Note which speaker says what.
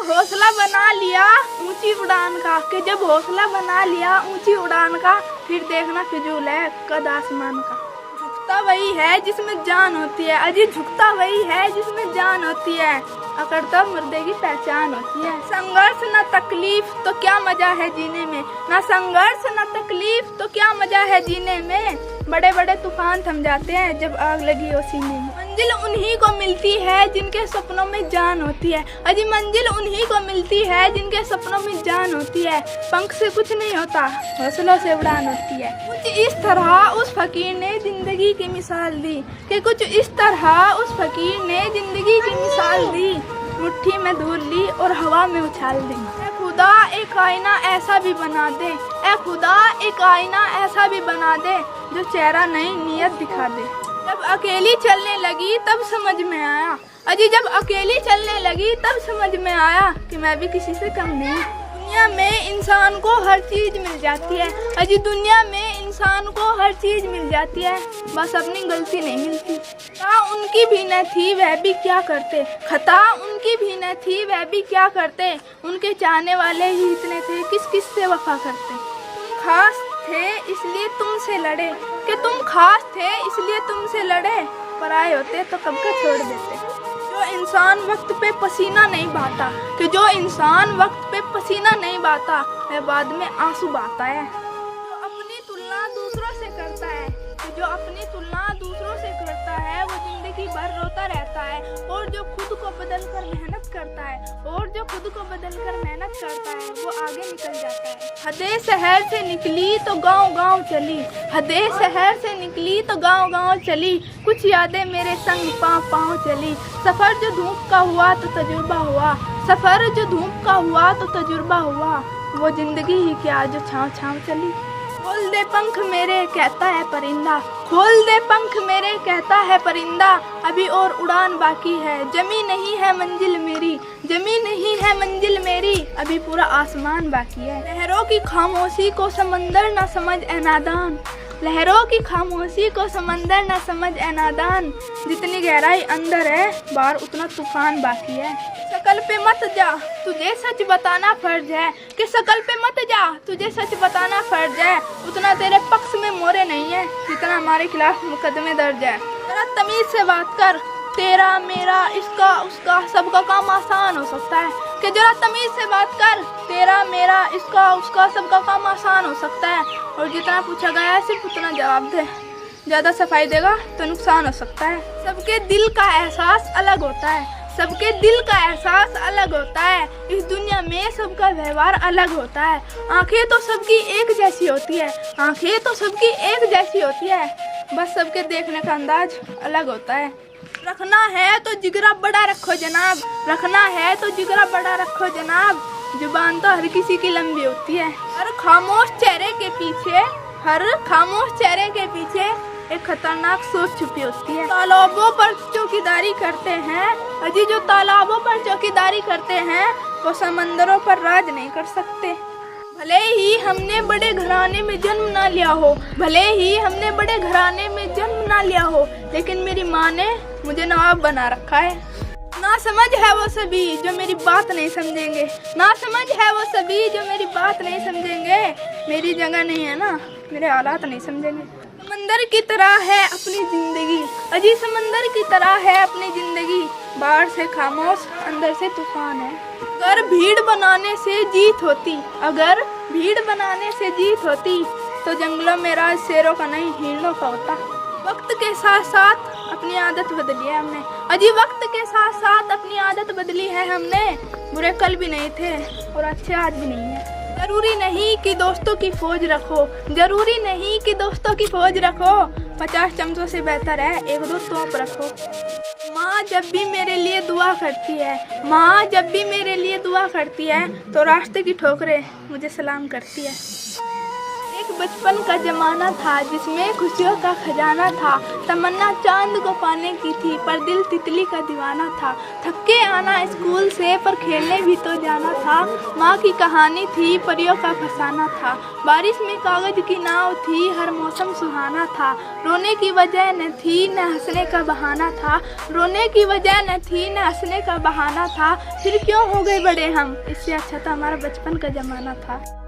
Speaker 1: हौसला बना लिया ऊंची उड़ान का, कि जब हौसला बना लिया ऊंची उड़ान का, फिर देखना फिजूल है कद आसमान का। झुकता वही है जिसमें जान होती है, अजी झुकता वही है जिसमें जान होती है, अकड़ता मुर्दे की पहचान होती है। संघर्ष न तकलीफ तो क्या मजा है जीने में, ना संघर्ष न तकलीफ तो क्या मजा है जीने में। बड़े बड़े तूफान थम जाते हैं जब आग लगी हो सीने में। मंजिल उन्हीं को मिलती है जिनके सपनों में जान होती है, अजी मंजिल उन्हीं को मिलती है जिनके सपनों में जान होती है। पंख से कुछ नहीं होता, हौसलों से उड़ान होती है। कुछ इस तरह उस फकीर ने जिंदगी की मिसाल दी, कि कुछ इस तरह उस फकीर ने जिंदगी की मिसाल दी। मुट्ठी में धूल ली और हवा में उछाल दी। ऐ खुदा एक आईना ऐसा भी बना दे, ऐ खुदा एक आईना ऐसा भी बना दे, जो चेहरा नहीं नियत दिखा दे। जब अकेली चलने लगी तब समझ में आया, अजी जब अकेली चलने लगी तब समझ में आया कि मैं भी किसी से कम नहीं। दुनिया में इंसान को हर चीज मिल जाती है, अजी दुनिया में इंसान को हर चीज मिल जाती है, बस अपनी गलती नहीं मिलती। खता उनकी भी न थी वह भी क्या करते, खता उनकी भी न थी वह भी क्या करते, उनके चाहने वाले ही इतने थे किस किस से वफा करते। तुम खास थे इसलिए तुमसे लड़े, कि तुम खास थे इसलिए तुमसे लड़े, पराए होते तो कब का छोड़ देते। जो इंसान वक्त पे पसीना नहीं बहाता, कि जो इंसान वक्त पे पसीना नहीं बहाता, वह बाद में आंसू बहाता है। जो अपनी तुलना दूसरों से करता है, कि जो अपनी तुलना दूसरों से करता है, वो जिंदगी भर रोता रहता है। और जो खुद को बदल कर मेहनत करता है, और जो खुद को बदल कर मेहनत करता है, वो आगे निकल जाता है। हदे शहर से निकली तो गांव गांव चली, हदे शहर से निकली तो गांव गांव चली, कुछ यादें मेरे संग पाँव पाँव चली। सफर जो धूप का हुआ तो तजुर्बा हुआ, सफर जो धूप का हुआ तो तजुर्बा हुआ, वो जिंदगी ही क्या जो छाँव छाँव चली। खोल दे पंख मेरे कहता है परिंदा, खोल दे पंख मेरे कहता है परिंदा, अभी और उड़ान बाकी है, जमी नहीं है मंजिल मेरी, जमी नहीं है मंजिल मेरी, अभी पूरा आसमान बाकी है। लहरों की खामोशी को समंदर न समझ ए नादान, लहरों की खामोशी को समंदर न समझ ए नादान, जितनी गहराई अंदर है बाहर उतना तूफान बाकी है। शकल पे मत जा तुझे सच बताना फर्ज है, कि शकल पे मत जा तुझे सच बताना फर्ज है, उतना तेरे पक्ष में मोरे नहीं है जितना हमारे खिलाफ मुकदमे दर्ज है। जरा तमीज से बात कर, तेरा मेरा इसका उसका सबका काम आसान हो सकता है, कि जरा तमीज से बात कर, तेरा मेरा इसका उसका सबका काम आसान हो सकता है, और जितना पूछा गया है सिर्फ उतना जवाब दे, ज्यादा सफाई देगा तो नुकसान हो सकता है। सबके दिल का एहसास अलग होता है, सबके दिल का एहसास अलग होता है, इस दुनिया में सबका व्यवहार अलग होता है। आंखें तो सबकी एक जैसी होती है, आंखें तो सबकी एक जैसी होती है, बस सबके देखने का अंदाज अलग होता है। रखना है तो जिगरा बड़ा रखो जनाब, रखना है तो जिगरा बड़ा रखो जनाब, जुबान तो हर किसी की लंबी होती है। हर खामोश चेहरे के पीछे, हर खामोश चेहरे के पीछे एक खतरनाक सोच छुपी होती है। तालाबों पर चौकीदारी करते हैं, अजी जो तालाबों पर चौकीदारी करते हैं, वो समंदरों पर राज नहीं कर सकते। भले ही हमने बड़े घराने में जन्म ना लिया हो, भले ही हमने बड़े घराने में जन्म ना लिया हो, लेकिन मेरी माँ ने मुझे नवाब बना रखा है। ना समझ है वो सभी जो मेरी बात नहीं समझेंगे, ना समझ है वो सभी जो मेरी बात नहीं समझेंगे, मेरी जगह नहीं है ना मेरे हालात नहीं समझेंगे। समंदर की तरह है अपनी जिंदगी, अजी समंदर की तरह है अपनी जिंदगी, बाहर से खामोश अंदर से तूफान है। अगर भीड़ बनाने से जीत होती, अगर भीड़ बनाने से जीत होती, तो जंगलों में राज शेरों का नहीं हिरणों का होता। वक्त के साथ साथ अपनी आदत बदली है हमने, अजी वक्त के साथ साथ अपनी आदत बदली है हमने, बुरे कल भी नहीं थे और अच्छे आज भी नहीं है। जरूरी नहीं कि दोस्तों की फौज रखो, जरूरी नहीं कि दोस्तों की फौज रखो, 50 चमचों से बेहतर है एक दो तोप रखो। माँ जब भी मेरे लिए दुआ करती है, माँ जब भी मेरे लिए दुआ करती है, तो रास्ते की ठोकरें मुझे सलाम करती है। एक बचपन का जमाना था जिसमें खुशियों का खजाना था। तमन्ना चांद को पाने की थी पर दिल तितली का दीवाना था। थक के आना स्कूल से पर खेलने भी तो जाना था। माँ की कहानी थी परियों का फसाना था। बारिश में कागज की नाव थी हर मौसम सुहाना था। रोने की वजह न थी न हंसने का बहाना था। रोने की वजह न थी न हंसने का बहाना था। फिर क्यों हो गए बड़े हम, इससे अच्छा तो हमारा बचपन का जमाना था।